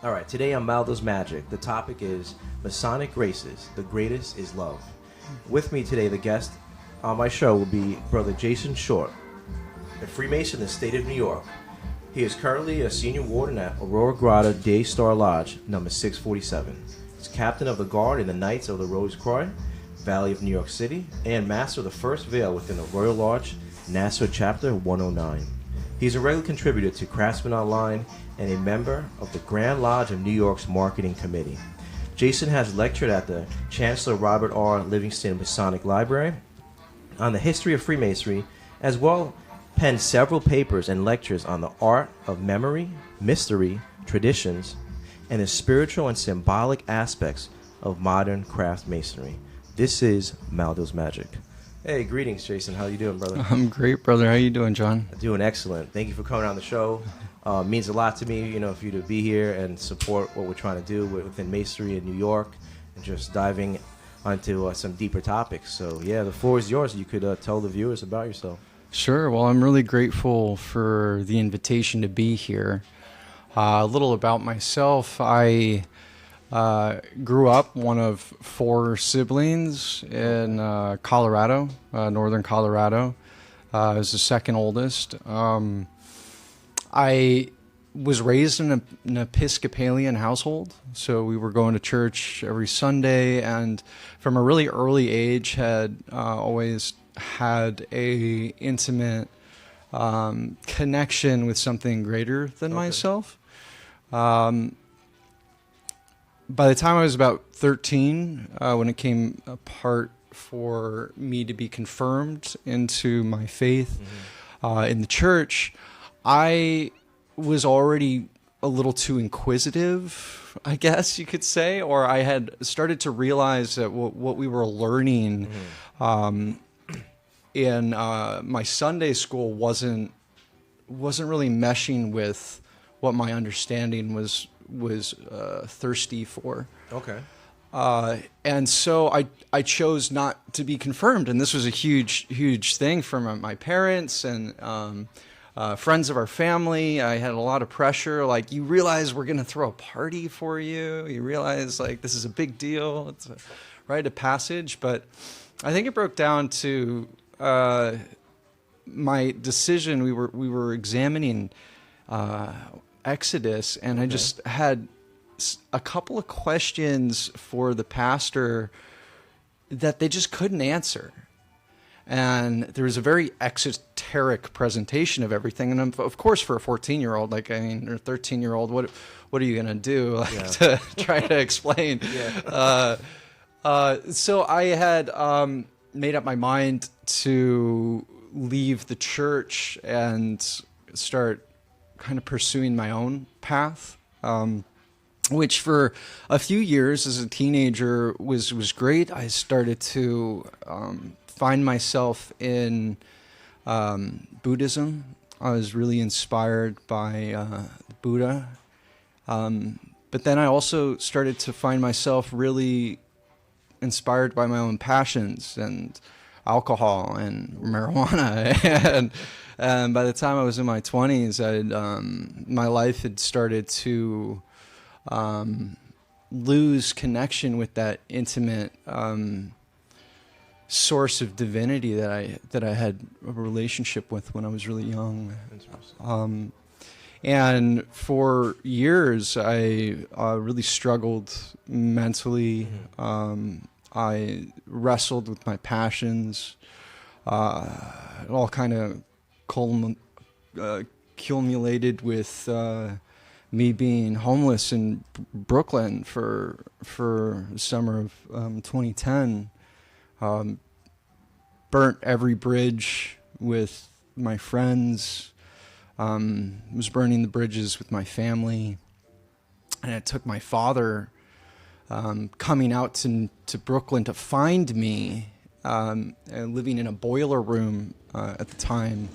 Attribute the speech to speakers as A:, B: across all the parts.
A: All right, today on Maldo's Magic, the topic is Masonic races. The greatest is love. With me today, the guest on my show will be Brother Jason Short, a Freemason in the state of New York. He is currently a senior warden at Aurora Grotto Day Star Lodge, number 647. He's captain of the guard in the Knights of the Rose Croix, Valley of New York City, and master of the first veil within the Royal Lodge, Nassau Chapter 109. He's a regular contributor to Craftsman Online and a member of the Grand Lodge of New York's Marketing Committee. Jason has lectured at the Chancellor Robert R. Livingston Masonic Library on the history of Freemasonry, as well penned several papers and lectures on the art of memory, mystery, traditions, and the spiritual and symbolic aspects of modern craft masonry. This is Maldo's Magic. Hey, greetings, Jason. How you doing, brother?
B: I'm great, brother. How you doing, John?
A: Doing excellent. Thank you for coming on the show. Means a lot to me, for you to be here and support what we're trying to do within masonry in New York, and just diving onto some deeper topics. So, yeah, the floor is yours. You could tell the viewers about yourself.
B: Sure. Well, I'm really grateful for the invitation to be here. A little about myself. I grew up one of 4 siblings in Colorado, northern Colorado. I was the second oldest. I was raised in an Episcopalian household, so we were going to church every Sunday, and from a really early age had always had a intimate connection with something greater than myself. By the time I was about 13, when it came apart for me to be confirmed into my faith in the church, I was already a little too inquisitive, I guess you could say, or I had started to realize that what we were learning in my Sunday school wasn't really meshing with what my understanding was thirsty for.
A: Okay.
B: And so I chose not to be confirmed, and this was a huge thing from my parents and friends of our family. I had a lot of pressure. Like, you realize we're going to throw a party for you. You realize, like, this is a big deal. It's a rite of passage. But I think it broke down to my decision. We were examining Exodus, and I just had a couple of questions for the pastor that they just couldn't answer. And there was a very exoteric presentation of everything. And of course, for a 14-year-old, or 13-year-old, what are you going to do to try to explain? So I had made up my mind to leave the church and start kind of pursuing my own path, which for a few years as a teenager was great. I started to find myself in Buddhism. I was really inspired by Buddha. But then I also started to find myself really inspired by my own passions and alcohol and marijuana. And by the time I was in my 20s, my life had started to lose connection with that intimate source of divinity that I had a relationship with when I was really young. And for years, I really struggled mentally. I wrestled with my passions. It all kind of culminated with me being homeless in Brooklyn for the summer of 2010. Burnt every bridge with my friends. Was burning the bridges with my family. And it took my father coming out to Brooklyn to find me, living in a boiler room at the time,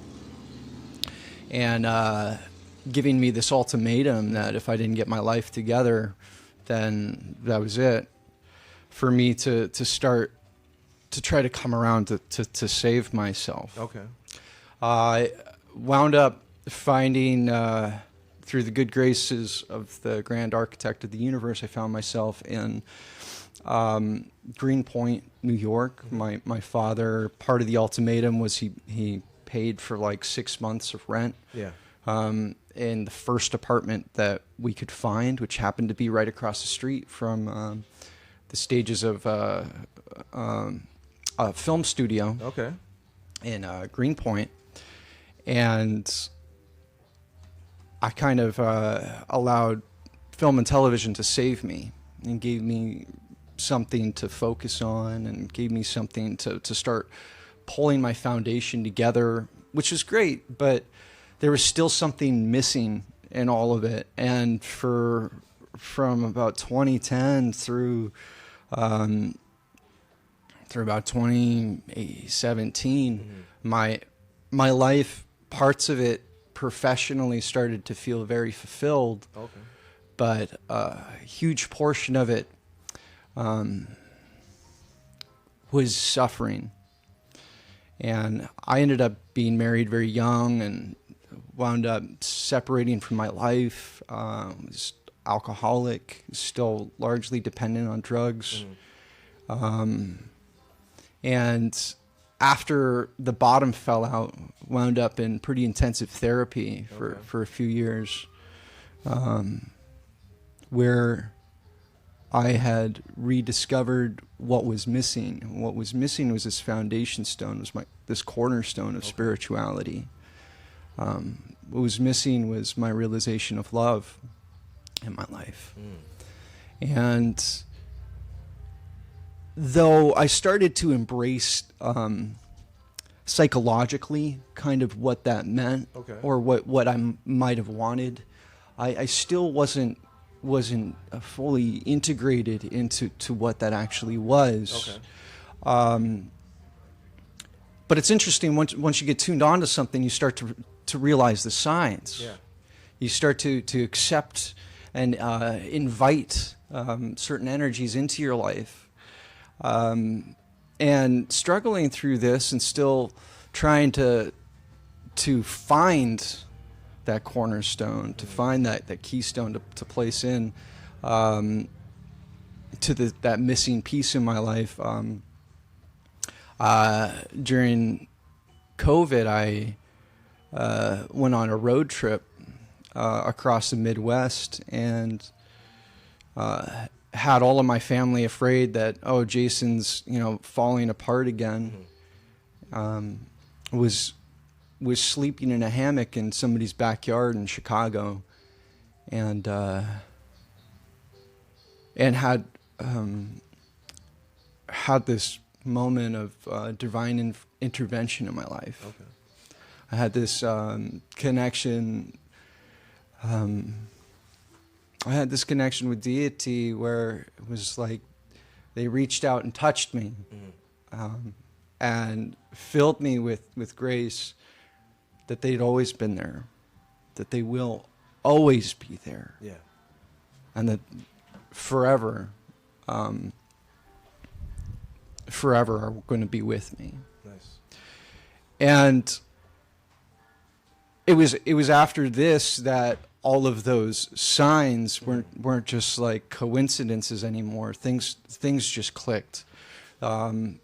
B: and giving me this ultimatum that if I didn't get my life together, then that was it for me to start to try to come around to save myself.
A: Okay.
B: I wound up finding through the good graces of the grand architect of the universe, I found myself in Greenpoint, New York. My father, part of the ultimatum was he paid for like 6 months of rent.
A: Yeah.
B: In the first apartment that we could find, which happened to be right across the street from the stages of a film studio.
A: Okay.
B: In Greenpoint, and I kind of allowed film and television to save me and gave me something to focus on and gave me something to start pulling my foundation together, which was great, but there was still something missing in all of it. And from about 2010 through about 2017, my life, parts of it professionally started to feel very fulfilled.
A: Okay.
B: But a huge portion of it was suffering. And I ended up being married very young and wound up separating from my life. Was alcoholic, still largely dependent on drugs. And after the bottom fell out, wound up in pretty intensive therapy for a few years, where I had rediscovered what was missing. And what was missing was this foundation stone, was this cornerstone of spirituality. What was missing was my realization of love in my life. And though I started to embrace psychologically kind of what that meant, or what I might have wanted, I still wasn't fully integrated into what that actually was. But it's interesting, once you get tuned on to something, you start to realize the signs.
A: Yeah.
B: You start to accept and invite certain energies into your life. And struggling through this and still trying to find that cornerstone, to find that keystone to place in to that missing piece in my life. During COVID, I went on a road trip across the Midwest and had all of my family afraid that, oh, Jason's, falling apart again. Was sleeping in a hammock in somebody's backyard in Chicago, and had this moment of divine intervention in my life. I had this connection. I had this connection with deity where it was like they reached out and touched me, and filled me with grace that they'd always been there, that they will always be there, and that forever are going to be with me.
A: Nice.
B: And it was after this that all of those signs weren't just like coincidences anymore. Things just clicked, and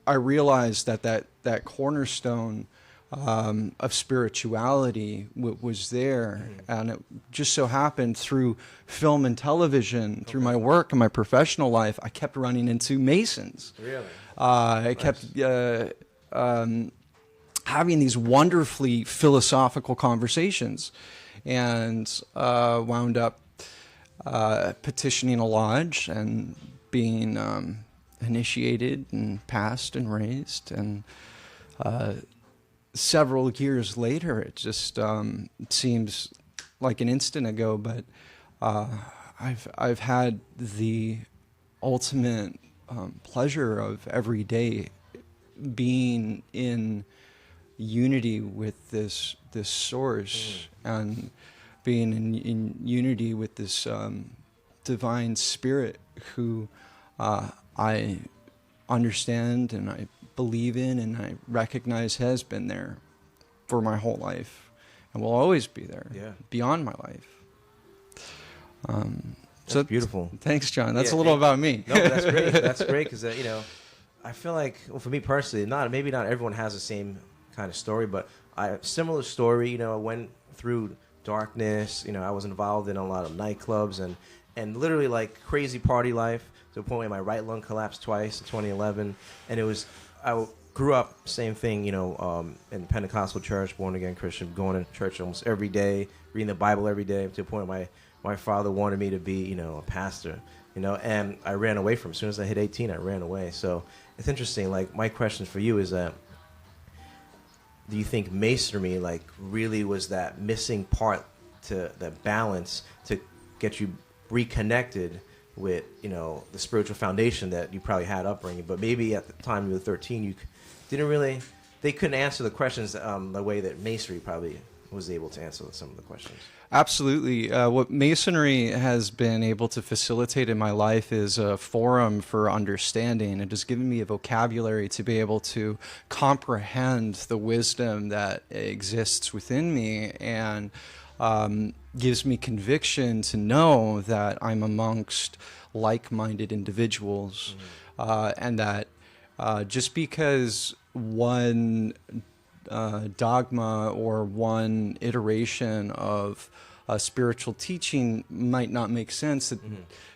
B: I realized that cornerstone of spirituality was there, and it just so happened through film and television, through my work and my professional life, I kept running into Masons.
A: Really?
B: I kept having these wonderfully philosophical conversations, and wound up petitioning a lodge and being initiated and passed and raised. And several years later, it just seems like an instant ago, but I've had the ultimate pleasure of every day being in unity with this source, and being in unity with this divine spirit who I understand and I believe in and I recognize has been there for my whole life, and will always be there
A: Yeah.
B: beyond my life.
A: That's beautiful.
B: Thanks, John. That's a little about me.
A: No, that's great. That's great because I feel like, well, for me personally, maybe not everyone has the same kind of story, but similar story. I went through darkness. I was involved in a lot of nightclubs and literally like crazy party life to the point where my right lung collapsed twice in 2011, and I grew up same thing. In Pentecostal church, born again Christian, going to church almost every day, reading the Bible every day to the point where my father wanted me to be, a pastor, and I ran away from him. As soon as I hit 18, I ran away. So it's interesting. Like, my question for you is that, do you think Masonry, like, really was that missing part to the balance to get you reconnected with, the spiritual foundation that you probably had upbringing, but maybe at the time you were 13, you they couldn't answer the questions the way that Masonry probably was able to answer some of the questions?
B: Absolutely. What Masonry has been able to facilitate in my life is a forum for understanding. It has given me a vocabulary to be able to comprehend the wisdom that exists within me, and gives me conviction to know that I'm amongst like-minded individuals, and that just because one dogma or one iteration of spiritual teaching might not make sense, that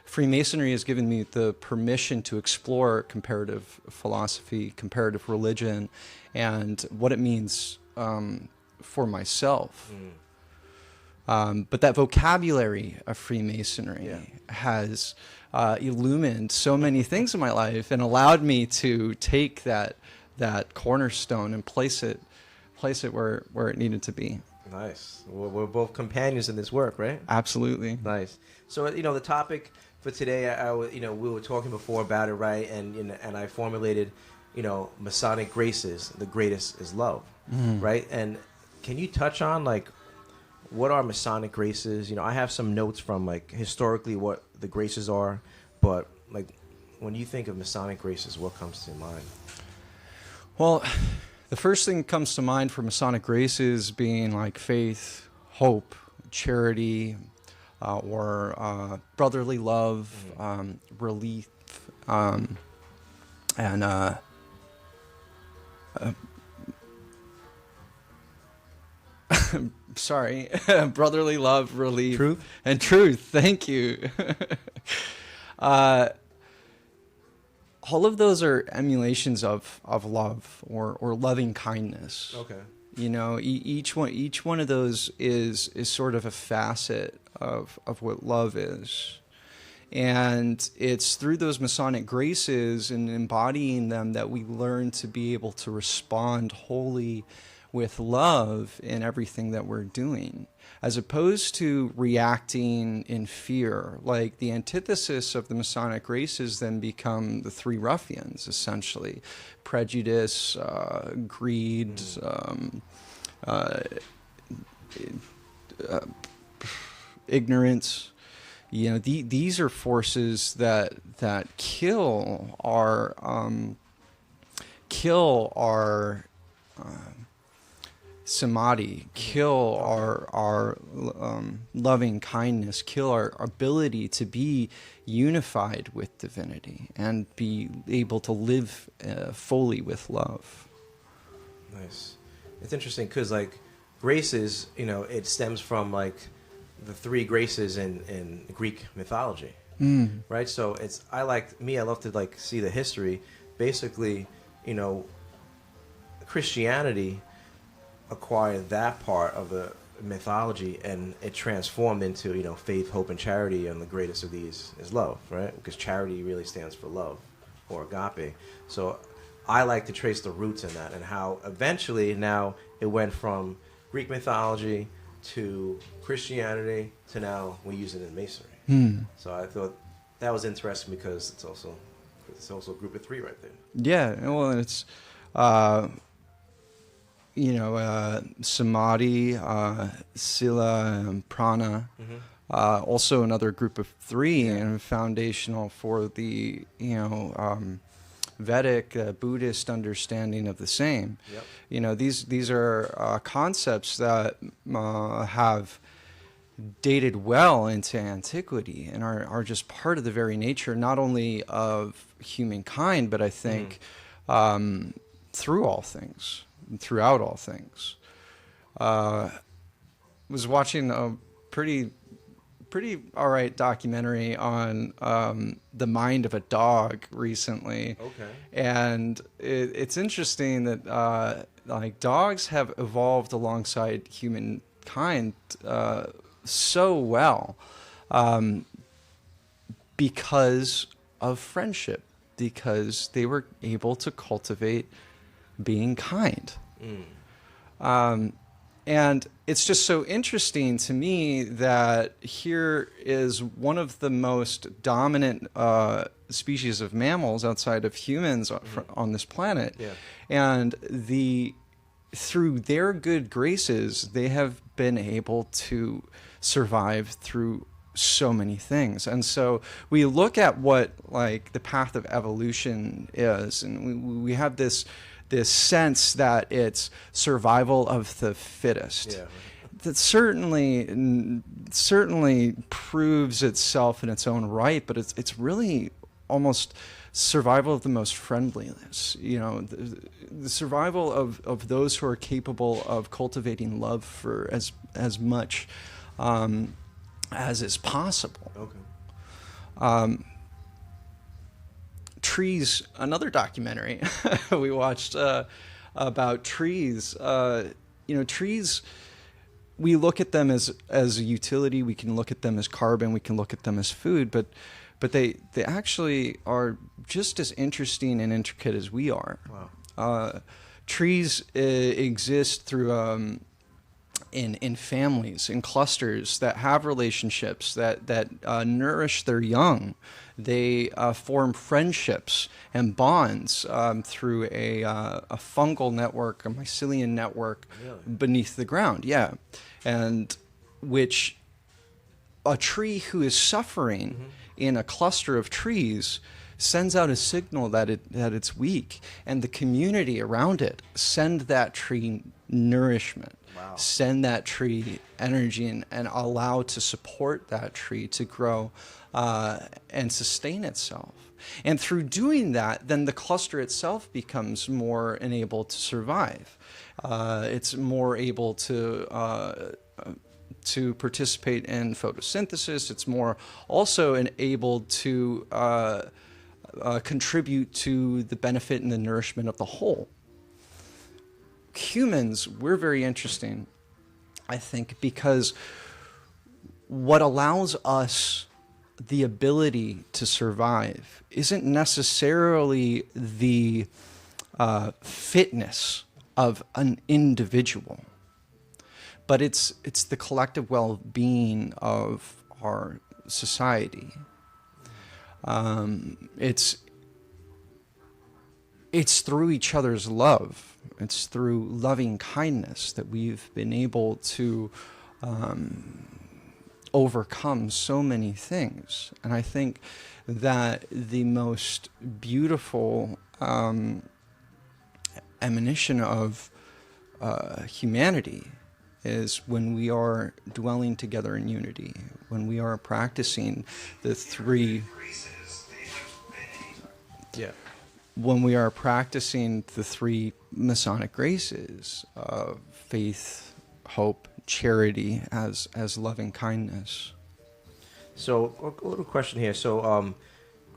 B: Freemasonry has given me the permission to explore comparative philosophy, comparative religion, and what it means for myself. But that vocabulary of Freemasonry has illumined so many things in my life and allowed me to take that cornerstone and place it where it needed to be.
A: Nice. Well, we're both companions in this work, right?
B: Absolutely.
A: Nice. So, the topic for today, we were talking before about it, right? And I formulated, Masonic graces. The greatest is love, right? And can you touch on, like, what are Masonic graces? I have some notes from, like, historically what the graces are, but, like, when you think of Masonic graces, what comes to mind?
B: Well, the first thing that comes to mind for Masonic graces being like faith, hope, charity, or brotherly love, relief, and sorry, brotherly love, relief, and truth. Thank you. All of those are emulations of love or loving kindness.
A: Okay.
B: Each one of those is sort of a facet of what love is. And it's through those Masonic graces and embodying them that we learn to be able to respond wholly with love in everything that we're doing, as opposed to reacting in fear. Like, the antithesis of the Masonic graces then become the three ruffians, essentially: prejudice, greed, ignorance. These are forces that kill our samadhi, kill our loving kindness, kill our ability to be unified with divinity and be able to live fully with love.
A: Nice. It's interesting because, like, graces, it stems from, like, the three graces in Greek mythology, right? So I love to, like, see the history. Basically, Christianity acquired that part of the mythology and it transformed into, faith, hope, and charity, and the greatest of these is love, right? Because charity really stands for love, or agape. So I like to trace the roots in that and how eventually now it went from Greek mythology to Christianity to now we use it in Masonry. So I thought that was interesting because it's also a group of three right there.
B: Yeah, well, it's samadhi, sila, and prana. Also another group of three, and foundational for the Vedic, Buddhist understanding of the same.
A: Yep.
B: You know, these are concepts that have dated well into antiquity and are just part of the very nature, not only of humankind, but I think through all things, throughout all things. Was watching a pretty all right documentary on the mind of a dog recently.
A: Okay.
B: And it's interesting that like dogs have evolved alongside humankind so well because of friendship, because they were able to cultivate being kind. And it's just so interesting to me that here is one of the most dominant species of mammals outside of humans on this planet.
A: Yeah.
B: And through their good graces, they have been able to survive through so many things. And so we look at what like the path of evolution is, and we have this sense that it's survival of the fittest.
A: Yeah.
B: That certainly proves itself in its own right, but it's really almost survival of the most friendliness. You know, the survival of those who are capable of cultivating love for as much as is possible.
A: Okay.
B: Trees, another documentary we watched about trees. Trees, we look at them as a utility. We can look at them as carbon. We can look at them as food. But they actually are just as interesting and intricate as we are.
A: Wow.
B: Trees exist through in families, in clusters that have relationships that nourish their young. They form friendships and bonds through a fungal network, a mycelium network.
A: Really?
B: Beneath the ground. Yeah, and which a tree who is suffering in a cluster of trees sends out a signal that it's weak, and the community around it send that tree nourishment.
A: Wow.
B: Send that tree energy and allow to support that tree to grow and sustain itself. And through doing that, then the cluster itself becomes more enabled to survive. It's more able to participate in photosynthesis. It's more also enabled to contribute to the benefit and the nourishment of the whole. Humans, we're very interesting, I think, because what allows us the ability to survive isn't necessarily the fitness of an individual, but it's the collective well-being of our society. It's through each other's love. It's through loving kindness that we've been able to overcome so many things. And I think that the most beautiful emanation of humanity is when we are dwelling together in unity, when we are practicing the three...
A: Yeah.
B: When we are practicing the three Masonic graces of faith, hope, charity as loving kindness.
A: So a little question here. So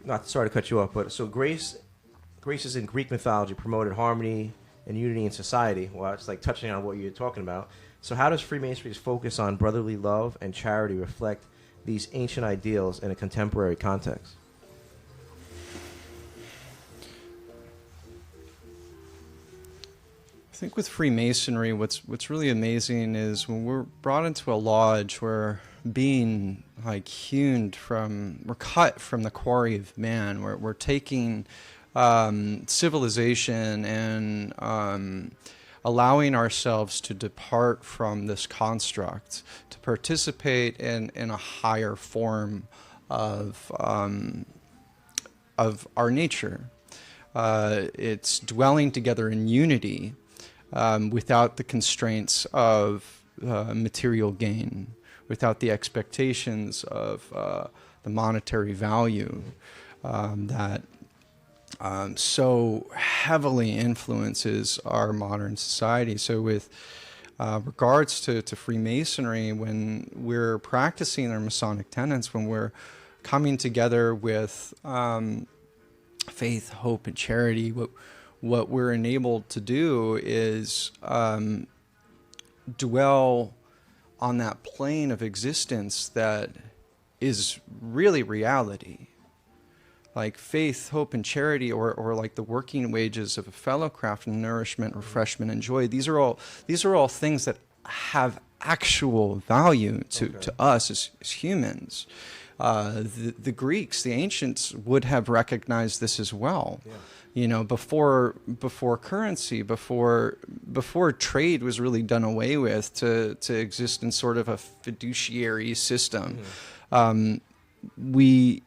A: not sorry to cut you off, but so graces in Greek mythology promoted harmony and unity in society. Well, it's like touching on what you're talking about. So how does Freemasonry's focus on brotherly love and charity reflect these ancient ideals in a contemporary context?
B: I think with Freemasonry, what's really amazing is when we're brought into a lodge, we're being like hewn from, we're cut from the quarry of man. We're taking civilization and allowing ourselves to depart from this construct, to participate in a higher form of our nature. It's dwelling together in unity without the constraints of material gain, without the expectations of the monetary value that so heavily influences our modern society. So with regards to Freemasonry, when we're practicing our Masonic tenets, when we're coming together with faith, hope, and charity, what we're enabled to do is dwell on that plane of existence that is really reality. Like faith, hope, and charity, or like the working wages of a fellow craftsman, nourishment, refreshment, and joy. These are all things that have actual value to us as humans. The Greeks, the ancients, would have recognized this as well. Yeah. You know, before currency, before trade was really done away with to exist in sort of a fiduciary system, we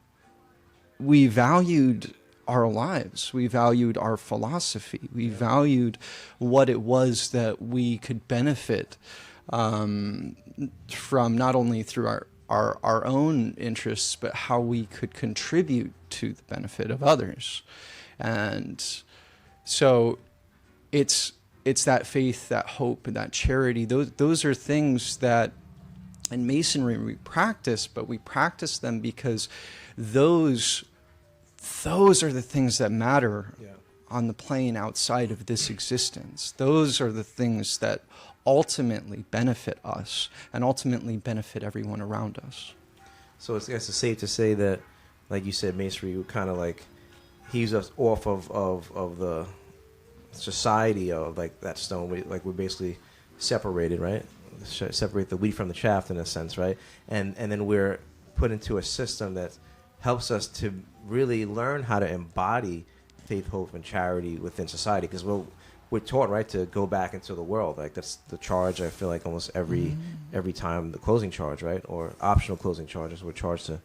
B: valued our lives. We valued our philosophy. We valued what it was that we could benefit from, not only through our own interests, but how we could contribute to the benefit of others. And so it's that faith, that hope, and that charity. Those are things that in Masonry we practice, but we practice them because those are the things that matter on the plane outside of this existence. Those are the things that ultimately benefit us and ultimately benefit everyone around us.
A: So it's safe to say that, like you said, Masonry would kind of like heaves us off of the society of like that stone. We're basically separated, right? Separate the wheat from the chaff in a sense, right? And then we're put into a system that helps us to really learn how to embody faith, hope, and charity within society, because we're taught, right, to go back into the world. Like that's the charge. I feel like almost every time, the closing charge, right, or optional closing charges, we're charged to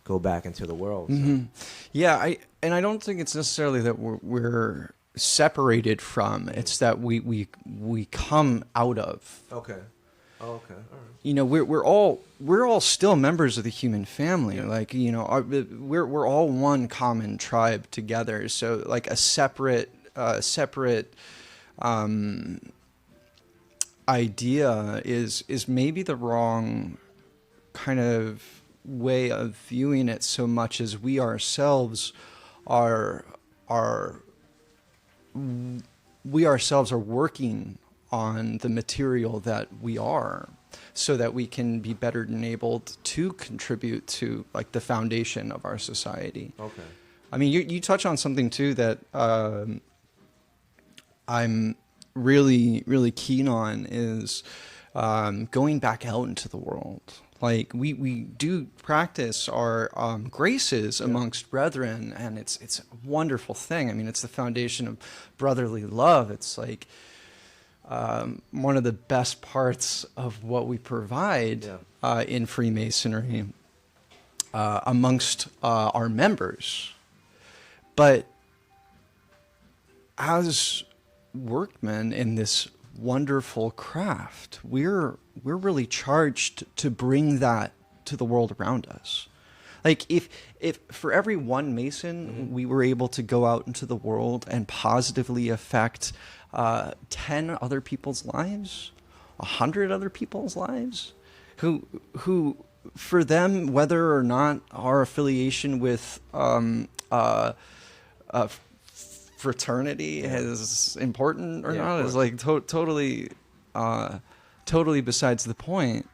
A: go back into the world. So.
B: Mm-hmm. Yeah, I don't think it's necessarily that we're separated from. It's that we come out of.
A: Okay. Oh, okay. All right.
B: You know, we're all still members of the human family. Yeah. Like, you know, we're all one common tribe together. So like a separate idea is maybe the wrong kind of way of viewing it, so much as we ourselves are working on the material that we are, so that we can be better enabled to contribute to like the foundation of our society.
A: Okay.
B: I mean, you touch on something too that I'm really, really keen on is going back out into the world. Like we do practice our graces amongst brethren, and it's a wonderful thing. I mean, it's the foundation of brotherly love. It's like one of the best parts of what we provide in Freemasonry amongst our members. But as workmen in this wonderful craft, we're really charged to bring that to the world around us. Like if for every one Mason we were able to go out into the world and positively affect 10 other people's lives, 100 other people's lives, who for them, whether or not our affiliation with fraternity is important or not is like totally besides the point.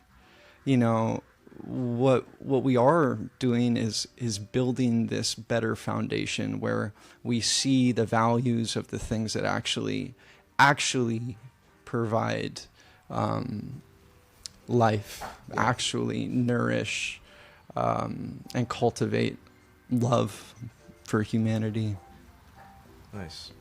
B: You know, what we are doing is building this better foundation where we see the values of the things that actually provide life, actually nourish and cultivate love for humanity.
A: Nice.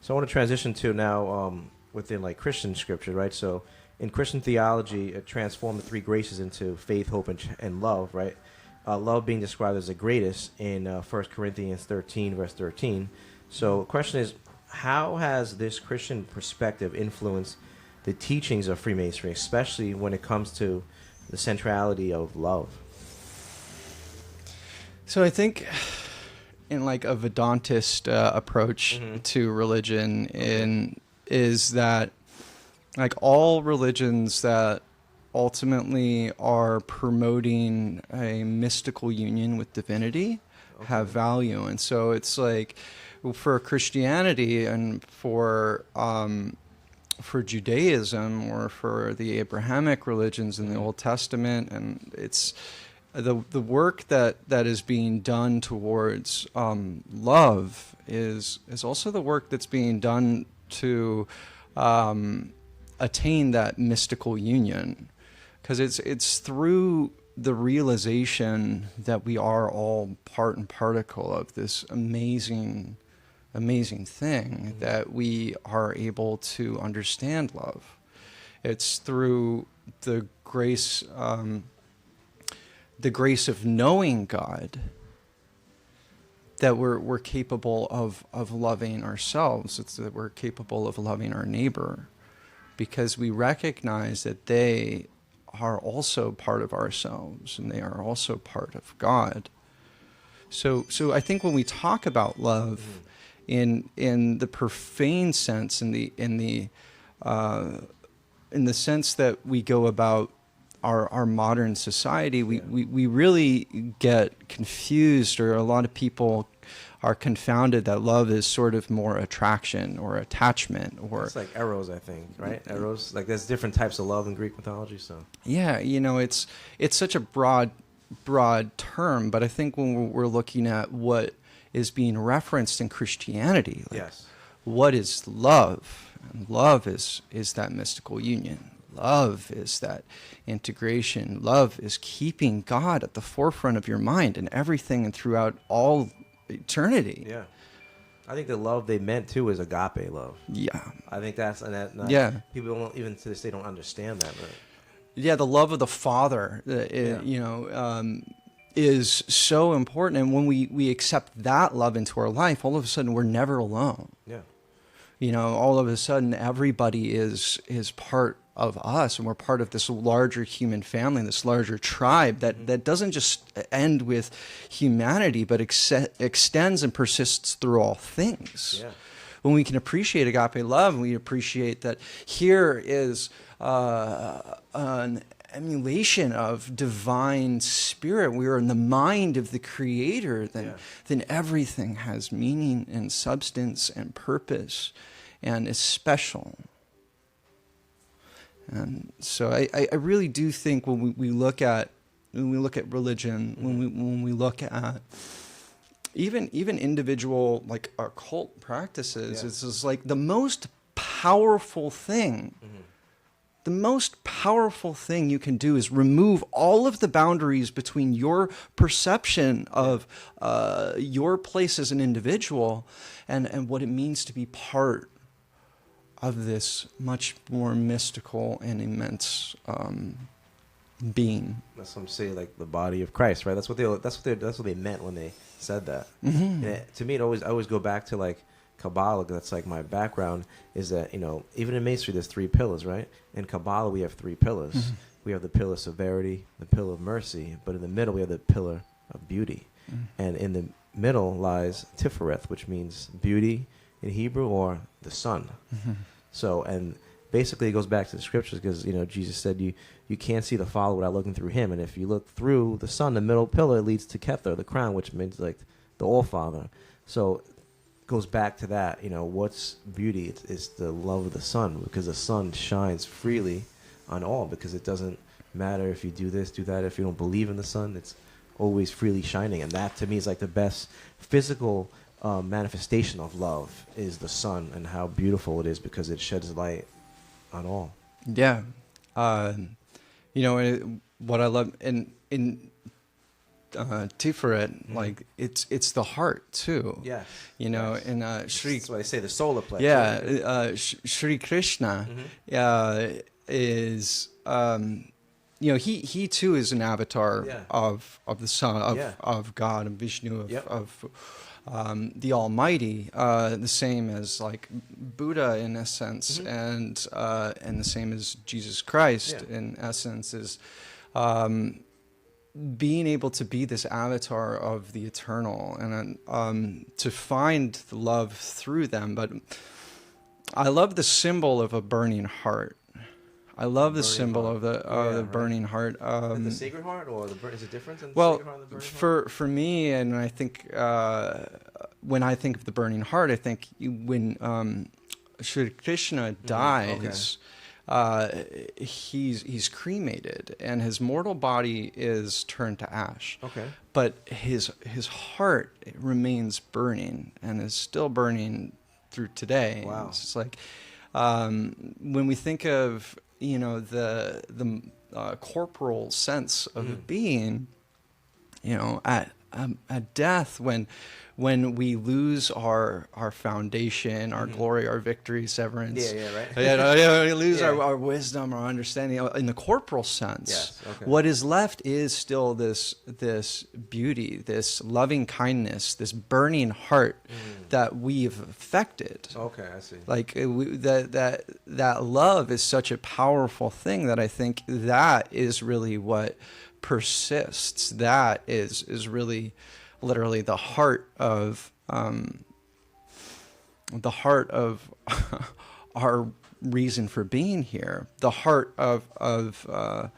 A: So I want to transition to now within like Christian scripture, right? So in Christian theology, it transformed the three graces into faith, hope, and love, right? Love being described as the greatest in 1 Corinthians 13, verse 13. So the question is, how has this Christian perspective influenced the teachings of Freemasonry, especially when it comes to the centrality of love?
B: So I think in like a Vedantist approach to religion is that like all religions that ultimately are promoting a mystical union with divinity have value. And so it's like for Christianity and for Judaism or for the Abrahamic religions in the Old Testament, and it's the work that is being done towards love is also the work that's being done to attain that mystical union, because it's through the realization that we are all part and particle of this amazing thing that we are able to understand love. It's through the grace of knowing God that we're capable of loving ourselves. It's that we're capable of loving our neighbor, because we recognize that they are also part of ourselves and they are also part of God. So I think when we talk about love in the profane sense, in the sense that we go about our modern society, we really get confused, or a lot of people are confounded that love is sort of more attraction or attachment, or
A: it's like eros, I think, right? Eros, like there's different types of love in Greek mythology. So
B: yeah, it's such a broad term, but I think when we're looking at what is being referenced in Christianity, like what is love? And love is that mystical union. Love is that integration. Love is keeping God at the forefront of your mind and everything and throughout all eternity.
A: Yeah. I think the love they meant too is agape love.
B: Yeah.
A: I think that's, and that, people don't, even to this day, don't understand that. But
B: yeah, the love of the Father, is so important. And when we accept that love into our life, all of a sudden we're never alone.
A: Yeah.
B: All of a sudden everybody is part of us, and we're part of this larger human family, this larger tribe that doesn't just end with humanity, but extends and persists through all things. Yeah. When we can appreciate agape love, and we appreciate that here is an emulation of divine spirit, we are in the mind of the Creator, then everything has meaning and substance and purpose and is special. And so I really do think when we look at religion, when we look at even individual like occult practices, it's just like the most powerful thing. The most powerful thing you can do is remove all of the boundaries between your perception of your place as an individual and what it means to be part of this much more mystical and immense being.
A: That's what I'm saying, like the body of Christ, right? That's what they meant when they said that. And to me, I always go back to like Kabbalah. That's like my background. Is that even in Masonry there's 3 pillars, right? In Kabbalah we have 3 pillars. We have the pillar of severity, the pillar of mercy, but in the middle we have the pillar of beauty. And in the middle lies Tifereth, which means beauty in Hebrew, or the sun. So, and basically it goes back to the scriptures, because Jesus said you can't see the Father without looking through him, and if you look through the sun, the middle pillar leads to Kether, the crown, which means like the All-Father. So it goes back to that, what's beauty? It's the love of the sun, because the sun shines freely on all, because it doesn't matter if you do this, do that. If you don't believe in the sun, it's always freely shining, and that to me is like the best physical manifestation of love is the sun, and how beautiful it is because it sheds light on all.
B: Yeah. What I love in Tiferet, like it's the heart too.
A: Yeah.
B: And Shri.
A: That's why I say the solar plexus.
B: Yeah. Shri Krishna is. He too is an avatar of the sun of God and Vishnu the Almighty, the same as like Buddha in a sense, and the same as Jesus Christ in essence, is being able to be this avatar of the eternal, and to find the love through them. But I love the symbol of a burning heart. I love the symbol of the burning heart.
A: The Sacred Heart, or is it different than the
B: well,
A: Sacred Heart and the Burning Heart?
B: for me, and I think when I think of the burning heart, I think when Shri Krishna dies, he's cremated, and his mortal body is turned to ash.
A: Okay.
B: But his heart remains burning, and is still burning through today.
A: Wow.
B: It's like when we think of the corporal sense of being, at death, when we lose our foundation, our glory, our victory, severance. We lose our wisdom, our understanding. In the corporal sense, what is left is still this beauty, this loving kindness, this burning heart that we've affected.
A: Okay, I see.
B: Like that love is such a powerful thing that I think that is really what persists. That is really literally the heart of our reason for being here. The heart of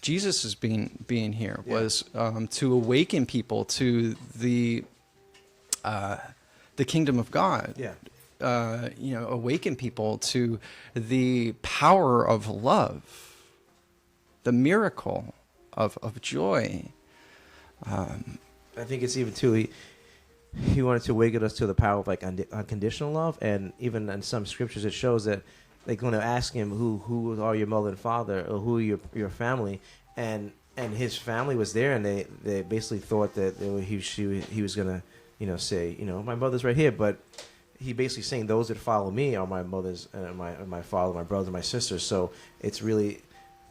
B: Jesus' being here was to awaken people to the kingdom of God. Awaken people to the power of love, the miracle of joy.
A: I think it's even too. He wanted to awaken us to the power of like unconditional love, and even in some scriptures it shows that they're going to ask him who are your mother and father, or who are your family, and his family was there, and they basically thought that he was going to say my mother's right here, but he basically saying those that follow me are my mothers, my father, my brothers, my sisters. So it's really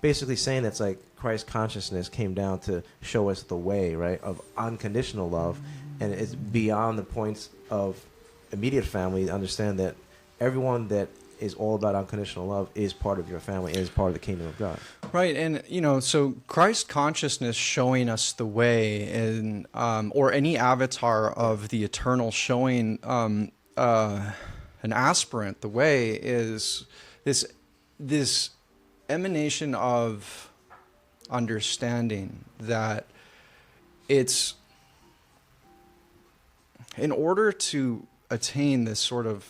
A: basically saying that's like Christ consciousness came down to show us the way, right, of unconditional love, and it's beyond the points of immediate family. Understand that everyone that is all about unconditional love is part of your family, is part of the kingdom of God.
B: Right, and so Christ consciousness showing us the way, and or any avatar of the eternal showing an aspirant the way, is this emanation of understanding that it's in order to attain this sort of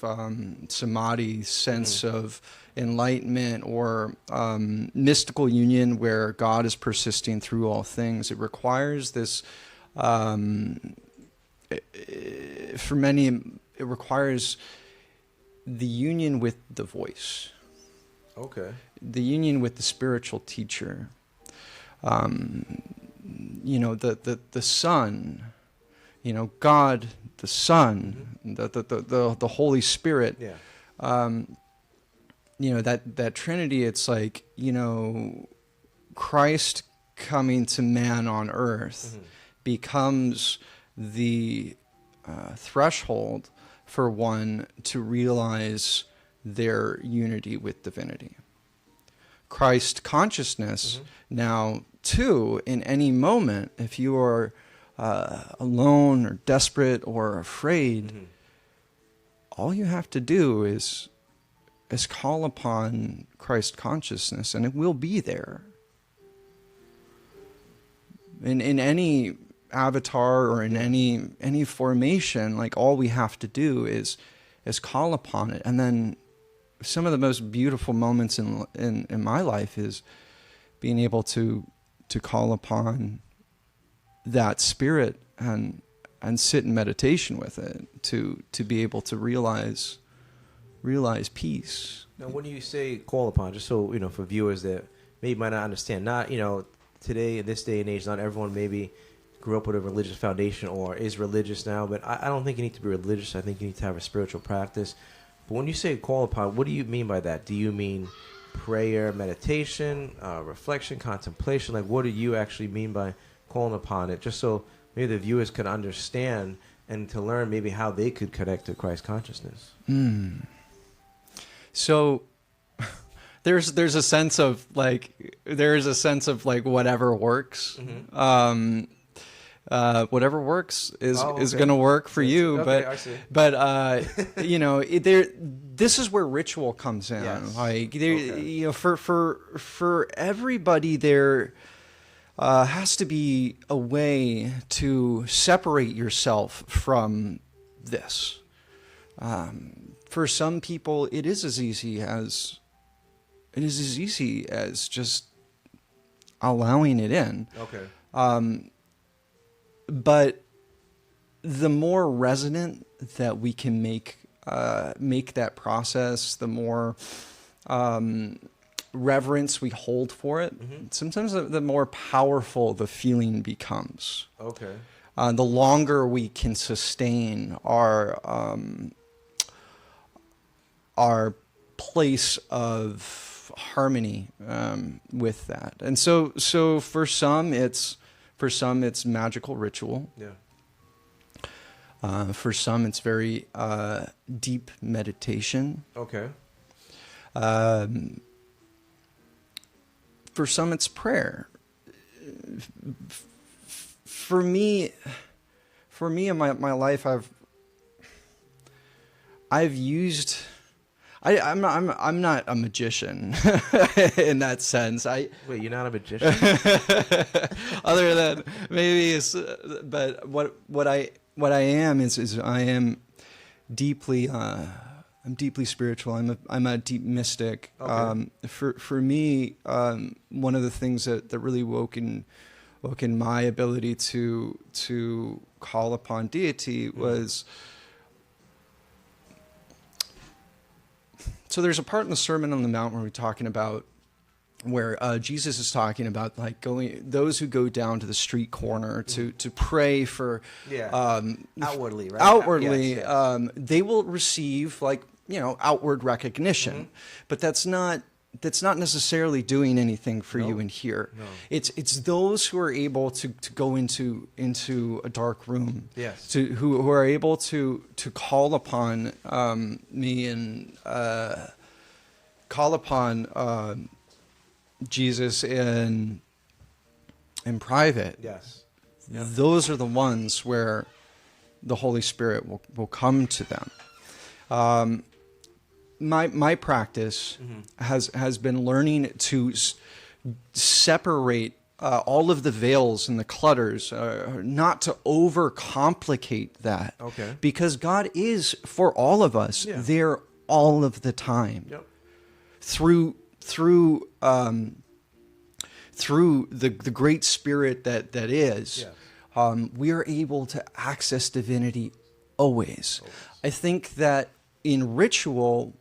B: samadhi sense of enlightenment, or mystical union where God is persisting through all things. It requires this, for many, it requires the union with the voice.
A: Okay.
B: The union with the spiritual teacher. The Son, God, the Son, the Holy Spirit.
A: Yeah.
B: That Trinity. It's like Christ coming to man on earth becomes the threshold for one to realize their unity with divinity. Christ consciousness now, too, in any moment, if you are alone or desperate or afraid, all you have to do is call upon Christ consciousness, and it will be there. In any avatar or in any formation, like, all we have to do is call upon it. And then some of the most beautiful moments in my life is being able to call upon that spirit and sit in meditation with it, to be able to realize peace.
A: Now, when you say call upon, just so for viewers that maybe might not understand, not today in this day and age, not everyone maybe grew up with a religious foundation or is religious now, but I don't think you need to be religious. I think you need to have a spiritual practice. But when you say call upon, what do you mean by that? Do you mean prayer, meditation, reflection, contemplation? Like, what do you actually mean by calling upon it? Just so maybe the viewers could understand and to learn maybe how they could connect to Christ consciousness.
B: So there's a sense of like whatever works. Whatever works is going to work for you.
A: Okay, I see.
B: But this is where ritual comes in.
A: Yes.
B: Like for everybody, there has to be a way to separate yourself from this. For some people, it is as easy as just allowing it in.
A: Okay.
B: But the more resonant that we can make that process, the more reverence we hold for it. Sometimes the more powerful the feeling becomes.
A: Okay.
B: The longer we can sustain our place of harmony with that. And so for some it's magical ritual.
A: Yeah.
B: For some it's very deep meditation.
A: Okay.
B: For some it's prayer. For me in my life I've used I'm not a magician in that sense.
A: Wait, you're not a magician?
B: Other than maybe, but what I am is I am deeply I'm deeply spiritual. I'm a deep mystic.
A: Okay.
B: For me, one of the things that really woke in my ability to call upon deity was. So there's a part in the Sermon on the Mount where we're talking about where Jesus is talking about like those who go down to the street corner to pray for
A: outwardly, right?
B: Outwardly,
A: Yes.
B: They will receive like outward recognition, but that's not necessarily doing anything for you in here.
A: No.
B: It's those who are able to go into a dark room.
A: Yes.
B: Who are able to call upon me and call upon Jesus in private.
A: Yes.
B: Those are the ones where the Holy Spirit will come to them. My practice has been learning to separate all of the veils and the clutters, not to overcomplicate that.
A: Okay.
B: Because God is for all of us there all of the time.
A: Yep.
B: Through the great Spirit that is, we are able to access divinity always. I think that in ritual,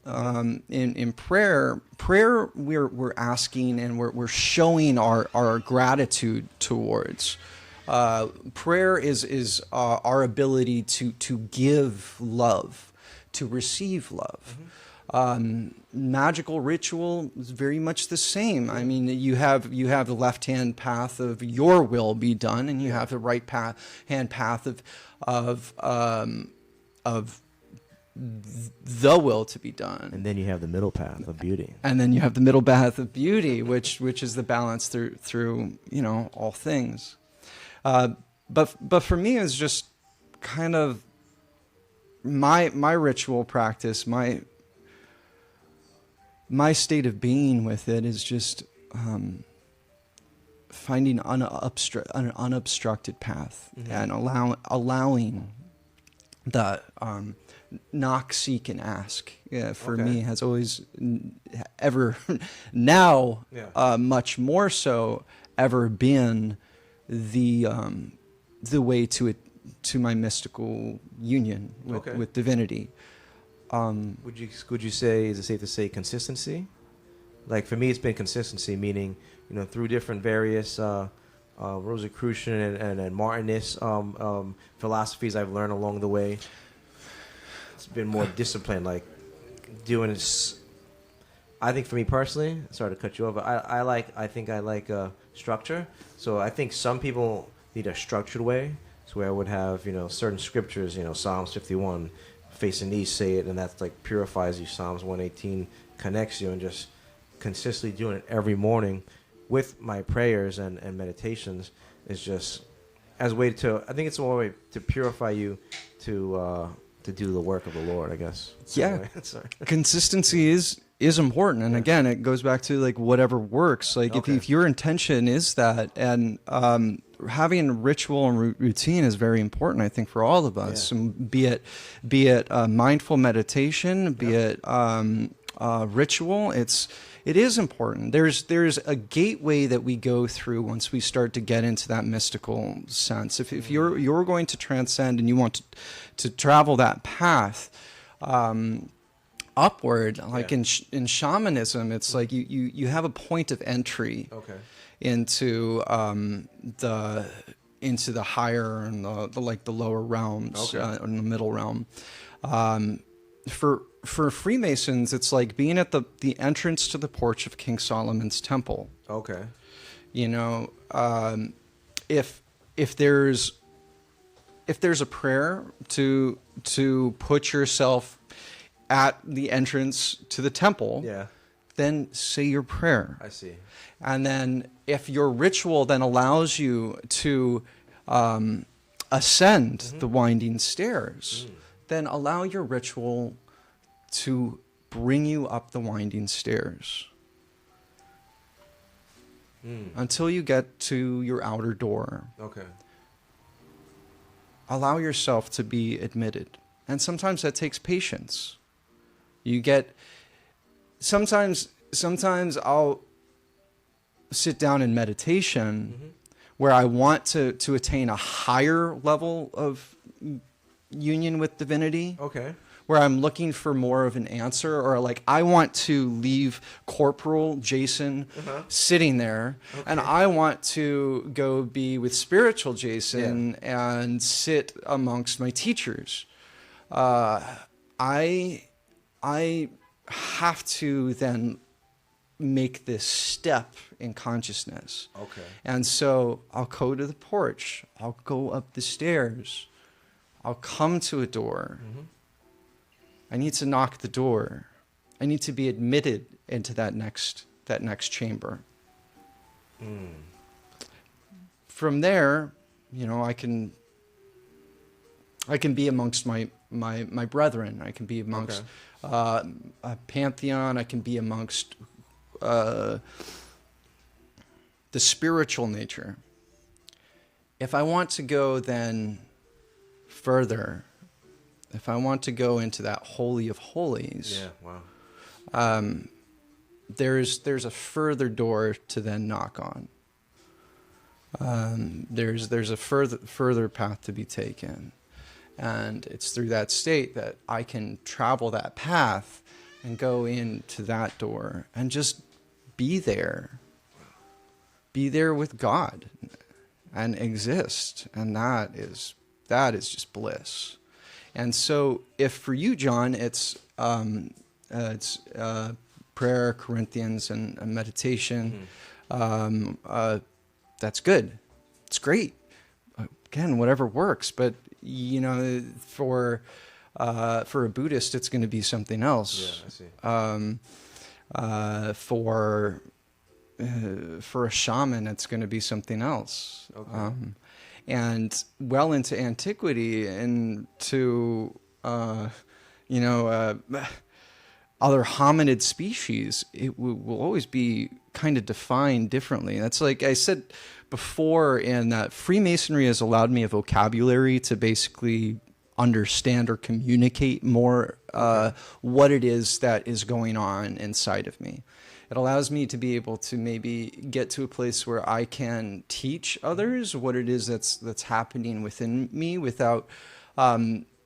B: in prayer, we're asking and we're showing our gratitude towards. Prayer is our ability to give love, to receive love. Magical ritual is very much the same. I mean, you have the left-hand path of your will be done, and you have the right-hand path of the will to be done.
A: And then you have the middle path of beauty.
B: And then you have the middle path of beauty, which is the balance through all things. But for me, it's just kind of my ritual practice, my state of being with it is just finding an unobstructed path and allowing the knock, seek, and ask. For me, has always ever now much more so ever been the way to my mystical union with divinity.
A: Would you say, is it safe to say, consistency? Like for me, it's been consistency, meaning through different various Rosicrucian and Martinist philosophies I've learned along the way. It's been more disciplined, like doing this. I think for me personally, sorry to cut you off, but I think I like structure. So I think some people need a structured way. So where I would have, certain scriptures, Psalms 51, facing east, say it, and that's like purifies you. Psalms 118 connects you, and just consistently doing it every morning with my prayers and meditations is just as a way to, I think it's a way to purify you to do the work of the Lord, I guess.
B: Yeah. Consistency is important. And again, it goes back to like whatever works. Like if your intention is that, and having ritual and routine is very important, I think, for all of us.
A: Yeah.
B: And be it mindful meditation, be it ritual, it is important. There's a gateway that we go through once we start to get into that mystical sense. If you're going to transcend and you want to travel that path upward, like in shamanism, it's like you have a point of entry into the higher and the lower realms, and the middle realm. For Freemasons, it's like being at the entrance to the porch of King Solomon's temple.
A: Okay.
B: If there's a prayer to put yourself at the entrance to the temple, then say your prayer.
A: I see.
B: And then if your ritual then allows you to ascend the winding stairs, then allow your ritual to bring you up the winding stairs until you get to your outer door.
A: Okay.
B: Allow yourself to be admitted. And sometimes that takes patience. Sometimes I'll sit down in meditation where I want to attain a higher level of union with divinity.
A: Okay.
B: Where I'm looking for more of an answer, or like I want to leave Corporal Jason sitting there, and I want to go be with spiritual Jason and sit amongst my teachers. I have to then make this step in consciousness.
A: Okay.
B: And so I'll go to the porch. I'll go up the stairs. I'll come to a door. I need to knock the door. I need to be admitted into that next chamber. From there, I can be amongst my brethren. I can be amongst a pantheon. I can be amongst the spiritual nature. If I want to go then further, if I want to go into that holy of holies, there's a further door to then knock on. There's a further path to be taken, and it's through that state that I can travel that path and go into that door and just be there with God and exist, and that is just bliss. And so, if for you, John, it's prayer, Corinthians, and meditation, that's good. It's great. Again, whatever works. But for a Buddhist, it's going to be something else.
A: Yeah, I see.
B: For a shaman, it's going to be something else.
A: Okay.
B: And well into antiquity and to, other hominid species, it will always be kind of defined differently. That's like I said before, in that Freemasonry has allowed me a vocabulary to basically understand or communicate more what it is that is going on inside of me. It allows me to be able to maybe get to a place where I can teach others what it is that's happening within me without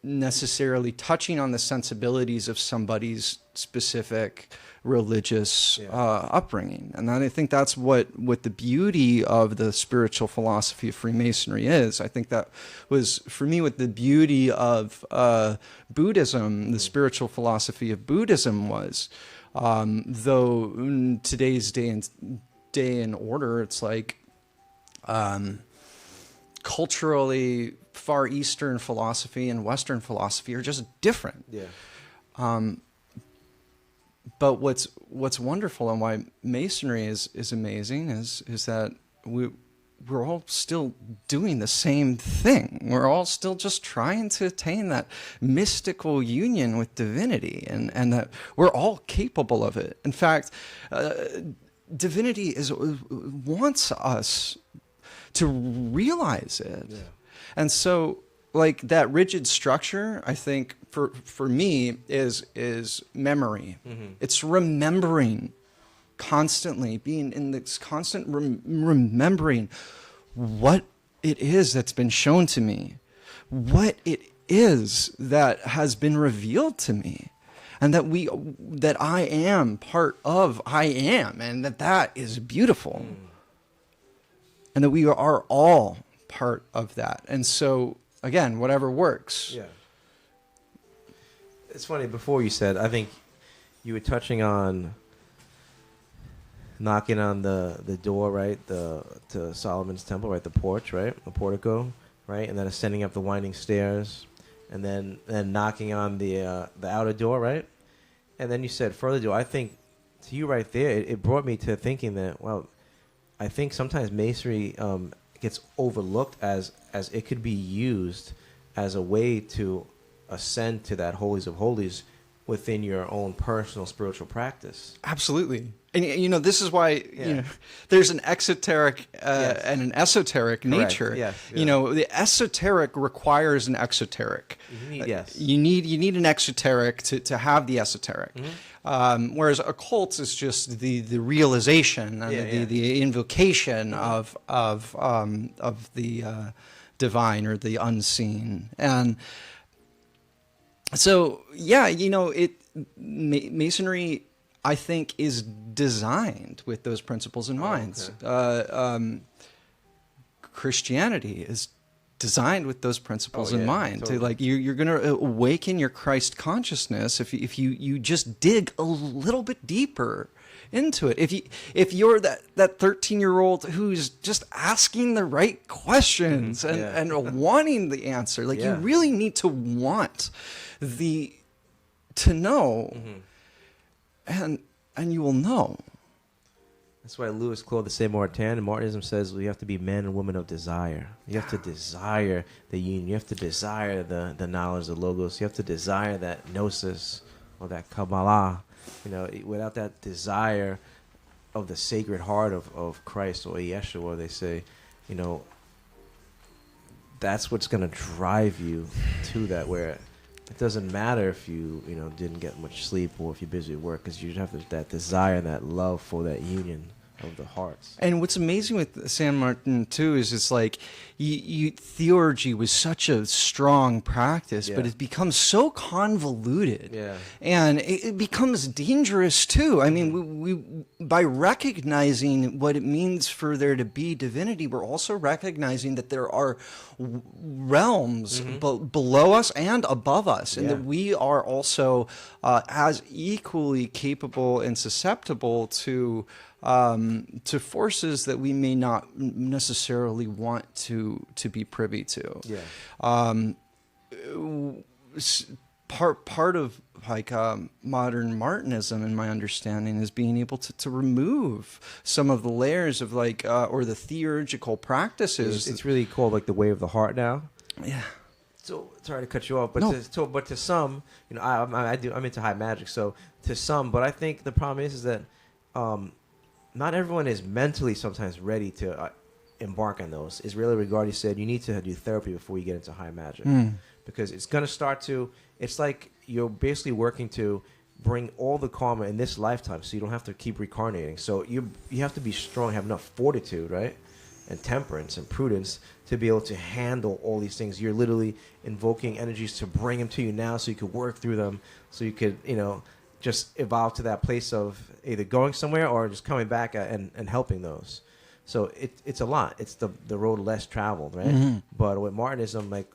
B: necessarily touching on the sensibilities of somebody's specific religious upbringing. And I think that's what the beauty of the spiritual philosophy of Freemasonry is. I think that was, for me, what the beauty of Buddhism, the spiritual philosophy of Buddhism was. Though in today's day and order, it's like culturally, Far Eastern philosophy and Western philosophy are just different.
A: Yeah.
B: But what's wonderful and why Masonry is amazing is that we're all still doing the same thing. We're all still just trying to attain that mystical union with divinity, and that we're all capable of it. In fact, divinity wants us to realize it. Yeah. And so, like, that rigid structure, I think for me is memory. Mm-hmm. It's remembering constantly, being in this constant remembering what it is that's been shown to me, what it is that has been revealed to me, and that I am part of I am, and that is beautiful. And that we are all part of that. And so, again, whatever works.
A: Yeah. It's funny, before you said, I think you were touching on knocking on the door, right? To Solomon's temple, right? The porch, right? The portico, right? And then ascending up the winding stairs, and then knocking on the outer door, right? And then you said further door. I think to you right there, it brought me to thinking that, well, I think sometimes masonry gets overlooked as it could be used as a way to ascend to that holies of holies within your own personal spiritual practice.
B: Absolutely. And, this is why, there's an exoteric
A: yes.
B: and an esoteric
A: Correct.
B: nature.
A: Yes. Yeah.
B: The esoteric requires an exoteric.
A: Yes.
B: You need an exoteric to have the esoteric. Mm-hmm. Whereas a cult is just the realization and the invocation of the divine or the unseen. And so, Masonry, I think, is designed with those principles in mind.
A: Okay.
B: Christianity is designed with those principles in mind.
A: Totally.
B: You're going to awaken your Christ consciousness if you just dig a little bit deeper into it. If you're that 13-year-old who's just asking the right questions and wanting the answer, you really need to want to know. Mm-hmm. And you will know.
A: That's why Lewis quoted the same Martin, and Martinism says you have to be men and women of desire. You have to desire the union. You have to desire the knowledge, the logos. You have to desire that gnosis or that Kabbalah. Without that desire of the sacred heart of Christ or Yeshua, they say, that's what's going to drive you to that, where it doesn't matter if you didn't get much sleep or if you're busy at work, because you have that desire and that love for that union of the hearts.
B: And what's amazing with San Martin too is it's like theurgy was such a strong practice, but it becomes so convoluted, and it becomes dangerous too. I mean, we by recognizing what it means for there to be divinity, we're also recognizing that there are realms below us and above us, and that we are also as equally capable and susceptible to forces that we may not necessarily want to be privy to. Part of modern Martinism, in my understanding, is being able to remove some of the layers of or the theurgical practices.
A: It's really called the way of the heart now.
B: Yeah.
A: So sorry to cut you off, but to some, I'm into high magic, so to some, but I think the problem is that not everyone is mentally sometimes ready to embark on those. Israeli Rigardi said you need to do therapy before you get into high magic, because it's going to start to. It's like you're basically working to bring all the karma in this lifetime, so you don't have to keep reincarnating. So you have to be strong, have enough fortitude, right, and temperance and prudence to be able to handle all these things. You're literally invoking energies to bring them to you now, so you could work through them, so you could just evolve to that place of either going somewhere or just coming back and helping those. So it's a lot. It's the road less traveled, right? Mm-hmm. But with Martinism,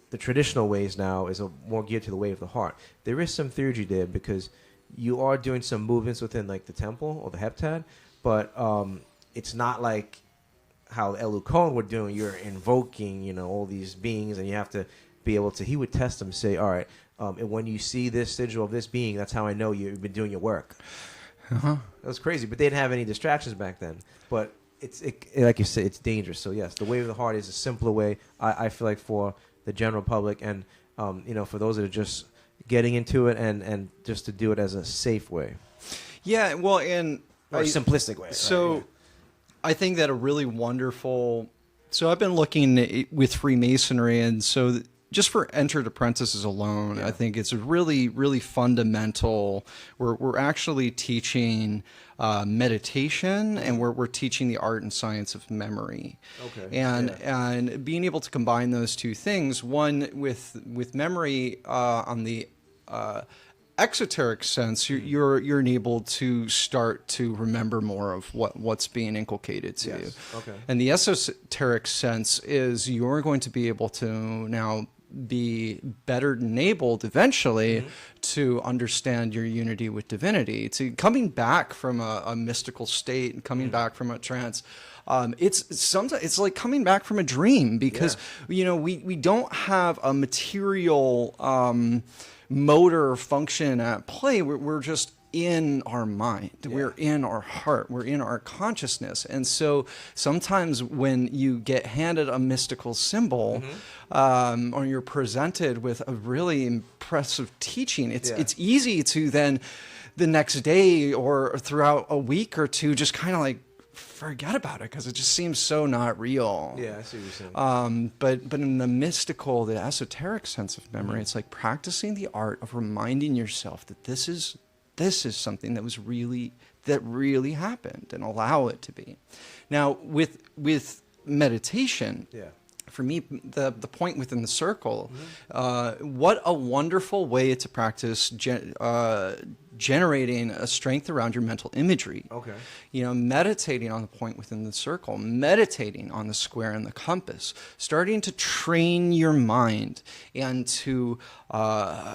A: the traditional ways now is more geared to the way of the heart. There is some theurgy there because you are doing some movements within the temple or the heptad, but it's not like how Elu Cohen would do. You're invoking, you know, all these beings, and you have to be able to. He would test them, say, all right, and when you see this sigil of this being, that's how I know you've been doing your work. That was crazy, but they didn't have any distractions back then. But like you said, it's dangerous. So yes, the way of the heart is a simpler way. I feel like for the general public, and you know, for those that are just getting into it, and just to do it as a safe way.
B: Yeah, well, and
A: or a simplistic way.
B: So,
A: right?
B: I think that a really wonderful. So I've been looking with Freemasonry, and so just for entered apprentices alone, I think it's really, really fundamental. We're actually teaching meditation, and we're teaching the art and science of memory.
A: Okay.
B: And being able to combine those two things, one with memory on the exoteric sense, you're enabled to start to remember more of what's being inculcated to you.
A: Okay.
B: And the esoteric sense is you're going to be able to now be better enabled eventually to understand your unity with divinity. To coming back from a mystical state and coming back from a trance. It's like coming back from a dream, because you know we don't have a material motor function at play. We're just in our mind. We're in our heart. We're in our consciousness. And so sometimes when you get handed a mystical symbol, or you're presented with a really impressive teaching, it's easy to then the next day or throughout a week or two just kind of like forget about it, because it just seems so not real.
A: Yeah, I see what you're saying.
B: But in the mystical, the esoteric sense of memory, it's like practicing the art of reminding yourself that this is something that really happened, and allow it to be. Now with meditation, for me, the point within the circle, what a wonderful way to practice generating a strength around your mental imagery.
A: Okay.
B: You know, meditating on the point within the circle, meditating on the square and the compass, starting to train your mind and to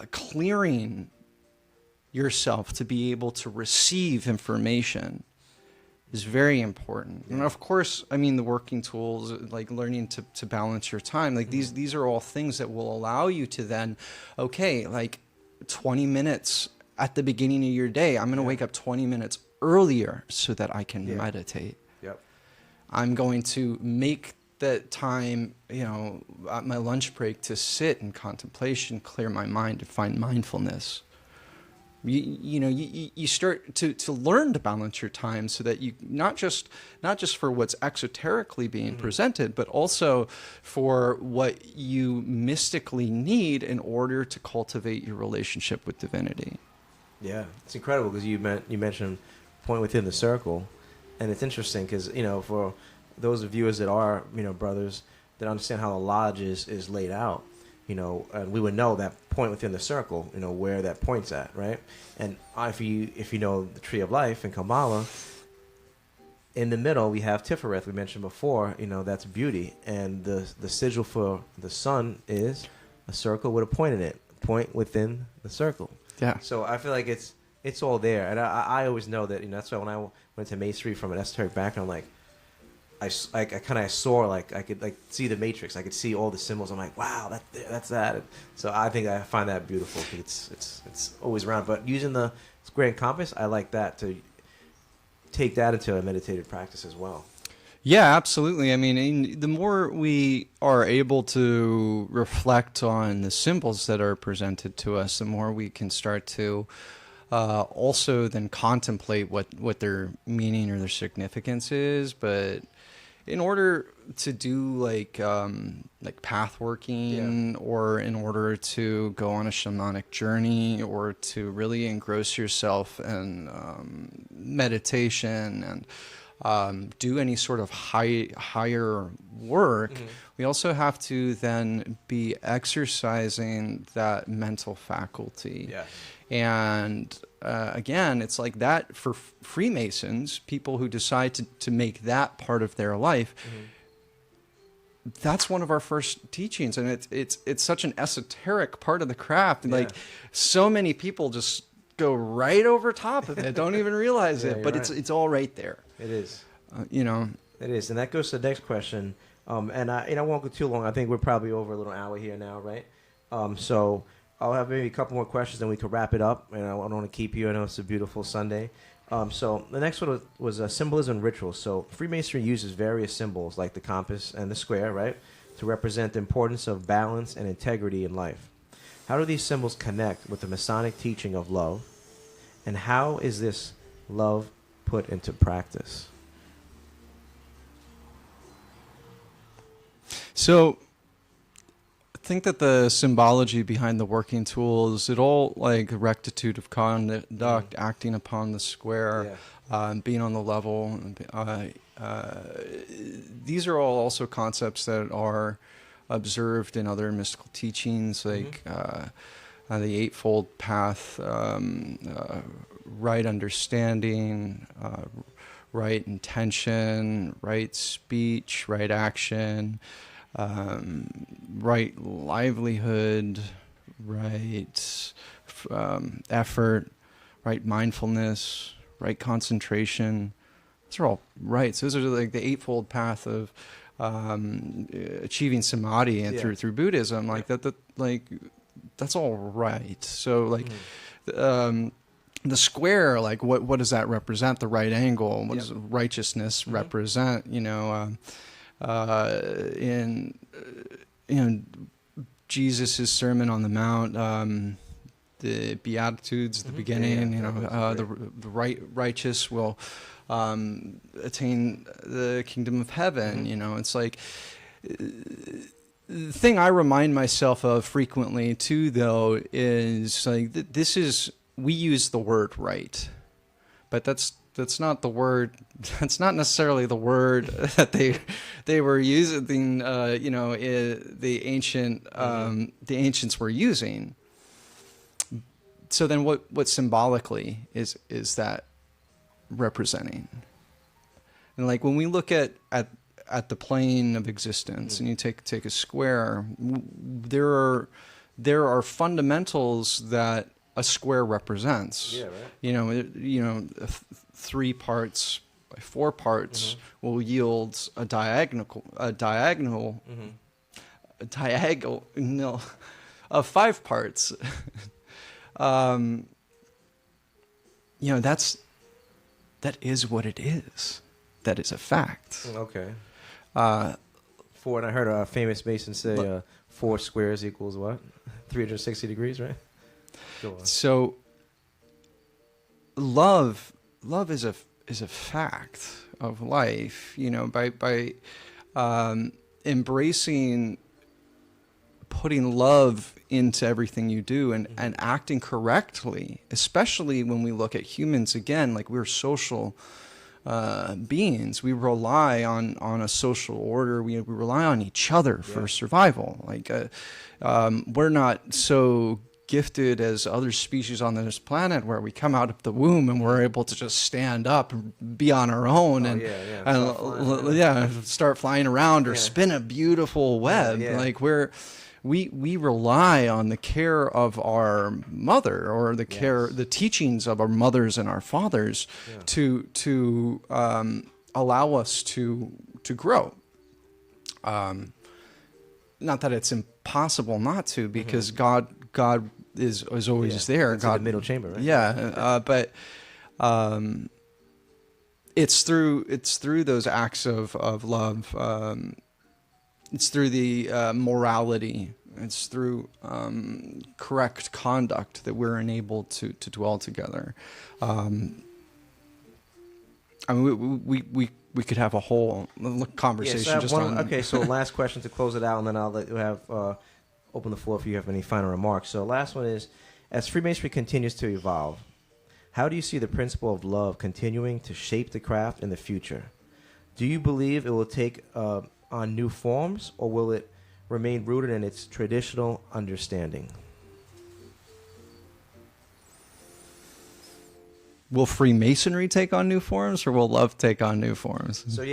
B: clearing yourself to be able to receive information is very important. And of course, I mean, the working tools, like learning to balance your time, like these are all things that will allow you to then, okay, like 20 minutes at the beginning of your day, I'm going to wake up 20 minutes earlier so that I can meditate.
A: Yep.
B: I'm going to make that time, you know, at my lunch break to sit in contemplation, clear my mind, to find mindfulness. You start to learn to balance your time so that you not just for what's exoterically being presented, but also for what you mystically need in order to cultivate your relationship with divinity. Yeah,
A: it's incredible, because you mentioned point within the circle, and it's interesting because, you know, for those viewers that are, you know, brothers that understand how the lodge is laid out, you know, and we would know that point within the circle, you know, where that point's at, right? And if you know the tree of life in Kabbalah, in the middle we have Tifereth, we mentioned before, you know, that's beauty, and the sigil for the sun is a circle with a point in it, point within the circle.
B: Yeah.
A: So I feel like it's all there, and I always know that, you know, that's why when I went to Masonry from an esoteric background, like I kind of saw, like I could like see the matrix, I could see all the symbols. I'm like, wow, that's that. So I think I find that beautiful, because it's always around. But using the square and compass, I like that, to take that into a meditative practice as well.
B: Yeah, absolutely. I mean, the more we are able to reflect on the symbols that are presented to us, the more we can start to also then contemplate what their meaning or their significance is. But in order to do like path working, or in order to go on a shamanic journey, or to really engross yourself in meditation and do any sort of higher work, we also have to then be exercising that mental faculty.
A: Yes.
B: And again, it's like that for Freemasons, people who decide to make that part of their life. That's one of our first teachings, and it's such an esoteric part of the craft. And like so many people just go right over top of it, don't even realize it, but right. It's all right there.
A: It is.
B: You know.
A: It is, and that goes to the next question. And I won't go too long. I think we're probably over a little hour here now, right? So I'll have maybe a couple more questions, then we can wrap it up. And I don't want to keep you. I know it's a beautiful Sunday. So the next one was symbolism and rituals. So Freemasonry uses various symbols like the compass and the square, right, to represent the importance of balance and integrity in life. How do these symbols connect with the Masonic teaching of love, and how is this love put into practice?
B: So I think that the symbology behind the working tools, it all like rectitude of conduct, acting upon the square, being on the level. These are all also concepts that are observed in other mystical teachings, like the Eightfold Path, right understanding, right intention, right speech, right action, right livelihood, right effort, right mindfulness, right concentration. Those are all right. So those are like the Eightfold Path of achieving samadhi and through Buddhism, like that like that's all right. So like the square, like what does that represent? The right angle. What does righteousness represent? You know, in Jesus' Sermon on the Mount, the Beatitudes at the beginning. The righteous will attain the kingdom of heaven. You know, it's like the thing I remind myself of frequently too, though, is like this is. We use the word right, but that's not the word. That's not necessarily the word that they were using. The ancients were using. So then, what symbolically is that representing? And like when we look at the plane of existence, and you take a square, there are fundamentals that a square represents. Yeah, right. 3 parts by 4 parts will yield a diagonal of 5 parts. That is what it is. That is a fact.
A: Okay. 4, and I heard a famous Mason say 4 squares equals what? 360 degrees, right?
B: So love is a fact of life, by embracing, putting love into everything you do and acting correctly, especially when we look at humans again, like we're social beings. We rely on a social order. We rely on each other for survival. Like we're not so gifted as other species on this planet where we come out of the womb and we're able to just stand up and be on our own start flying around or spin a beautiful web. Like we rely on the care of our mother or the teachings of our mothers and our fathers to allow us to grow. Not that it's impossible not to, because God is always there.
A: It's God, in the middle chamber, right?
B: Yeah, but it's through those acts of love. It's through the morality. It's through correct conduct that we're enabled to dwell together. I mean, we could have a whole conversation on.
A: Okay, so last question to close it out, and then I'll let you have open the floor if you have any final remarks. So last one is, as Freemasonry continues to evolve, how do you see the principle of love continuing to shape the craft in the future? Do you believe it will take on new forms, or will it remain rooted in its traditional understanding?
B: Will Freemasonry take on new forms, or will love take on new forms?
A: So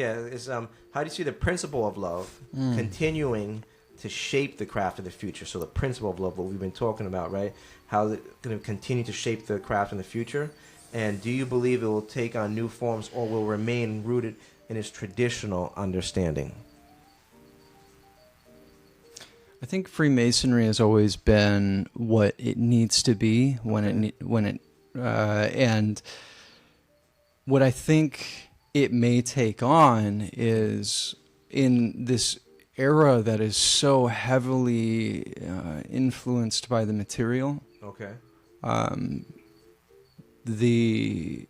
A: how do you see the principle of love continuing to shape the craft of the future? So the principle of love, what we've been talking about, right? How it's going to continue to shape the craft in the future. And do you believe it will take on new forms, or will remain rooted in its traditional understanding?
B: I think Freemasonry has always been what it needs to be and what I think it may take on is in this era that is so heavily influenced by the material.
A: Okay.
B: The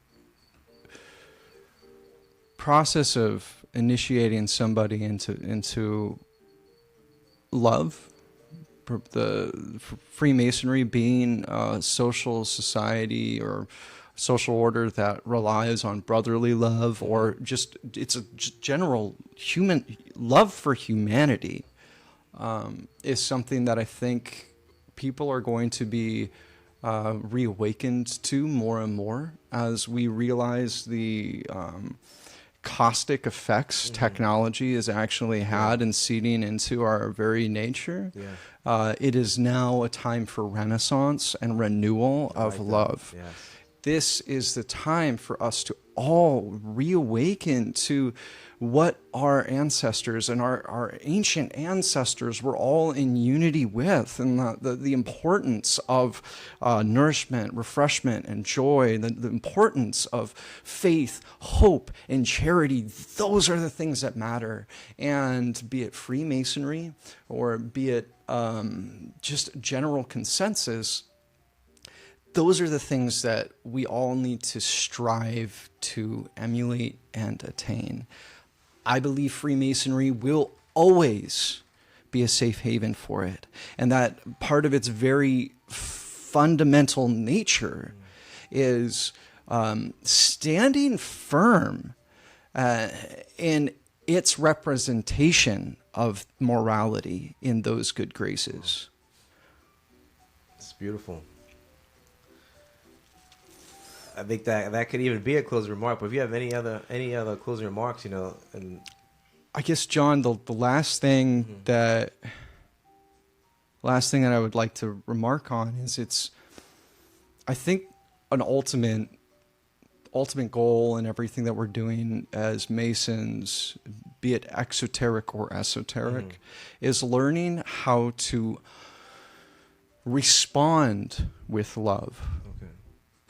B: process of initiating somebody into love, the Freemasonry being a social society or social order that relies on brotherly love, or just it's a general human love for humanity, is something that I think people are going to be reawakened to more and more as we realize the caustic effects technology has actually had in seeding into our very nature. It is now a time for renaissance and renewal of love.
A: Yes.
B: This is the time for us to all reawaken to what our ancestors and our ancient ancestors were all in unity with, and the importance of nourishment, refreshment, and joy, the importance of faith, hope, and charity. Those are the things that matter. And be it Freemasonry or be it just general consensus, those are the things that we all need to strive to emulate and attain. I believe Freemasonry will always be a safe haven for it. And that part of its very fundamental nature is standing firm in its representation of morality in those good graces.
A: It's beautiful. I think that could even be a closing remark. But if you have any other closing remarks, and
B: I guess, John, the last thing that I would like to remark on is I think an ultimate goal in everything that we're doing as Masons, be it exoteric or esoteric, is learning how to respond with love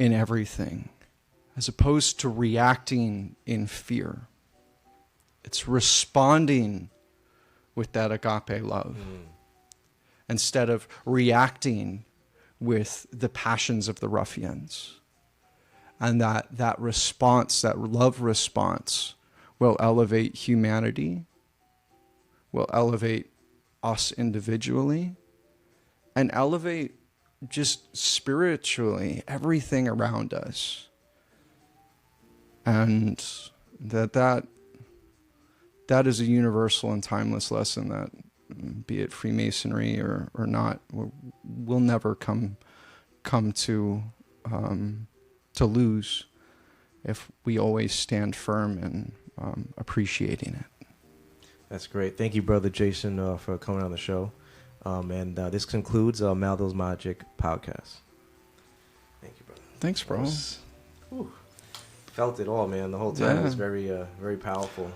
B: in everything, as opposed to reacting in fear. It's responding with that agape love instead of reacting with the passions of the ruffians. And that response, that love response, will elevate humanity, will elevate us individually, and elevate just spiritually everything around us. And that is a universal and timeless lesson that, be it Freemasonry or not, will never come to lose if we always stand firm in appreciating it.
A: That's great. Thank you, Brother Jason, for coming on the show. And this concludes Maldo's Magick podcast. Thank you, brother.
B: Thanks, bro.
A: Felt it all, man. The whole time. It was very, very powerful.